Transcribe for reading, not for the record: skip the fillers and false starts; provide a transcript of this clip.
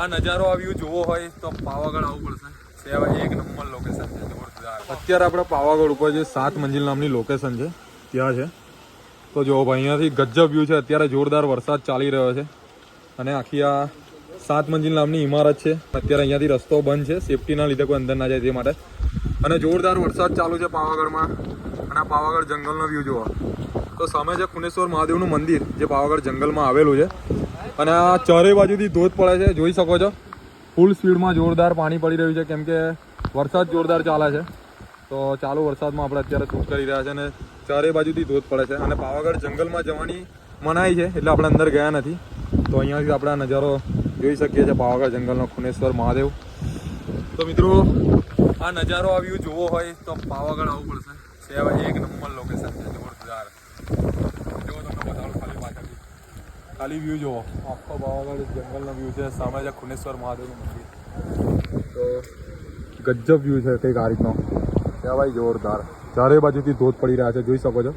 આ નજારો આ વ્યૂ જોવો હોય તો પાવાગઢ આવવું પડશે. એક નંબર લોકેશન છે, જોરદાર. અત્યારે આપણે પાવાગઢ ઉપર જે 7 મંજિલ નામની લોકેશન છે ત્યાં છે. તો જો ભાઈ અહીંયાથી ગજબ વ્યૂ છે. અત્યારે જોરદાર વરસાદ ચાલી રહ્યો છે અને આખી આ 7 મંજિલ નામની ઇમારત છે. અત્યારે અહીંયાથી રસ્તો બંધ છે સેફટીના લીધે, કોઈ અંદર ના જાય તે માટે. અને જોરદાર વરસાદ ચાલુ છે પાવાગઢમાં. અને આ પાવાગઢ જંગલનો વ્યૂ જોવો તો સામે છે ખુનેશ્વર મહાદેવનું મંદિર જે પાવાગઢ જંગલમાં આવેલું છે. અને આ ચારે બાજુથી ધોધ પડે છે, જોઈ શકો છો. ફૂલ સ્પીડમાં જોરદાર પાણી પડી રહ્યું છે કેમ કે વરસાદ જોરદાર ચાલે છે. તો ચાલુ વરસાદમાં આપણે અત્યારે શૂટ કરી રહ્યા છે અને ચારે બાજુથી ધોધ પડે છે. અને પાવાગઢ જંગલમાં જવાની મનાઈ છે એટલે આપણે અંદર ગયા નથી. તો અહીંયાથી આપણે આ નજારો જોઈ શકીએ છીએ પાવાગઢ જંગલનો ખુનેશ્વર મહાદેવ. તો મિત્રો આ નજારો આ વ્યૂ જોવો હોય તો પાવાગઢ આવવું પડશે. એક નંબર લોકેશન છે, જોરદાર. જો તમને બતાડું ખાલી પાછળથી, ખાલી વ્યૂ જોવો. આખો પાવાગઢ જંગલનો વ્યૂ છે. સામે છે ખુનેશ્વર મહાદેવનું મંદિર. તો ગજબ વ્યૂ છે કંઈક આ રીતનો. ભાઈ જોરદાર. ચારે બાજુથી ધોધ પડી રહ્યા છે, જોઈ શકો છો.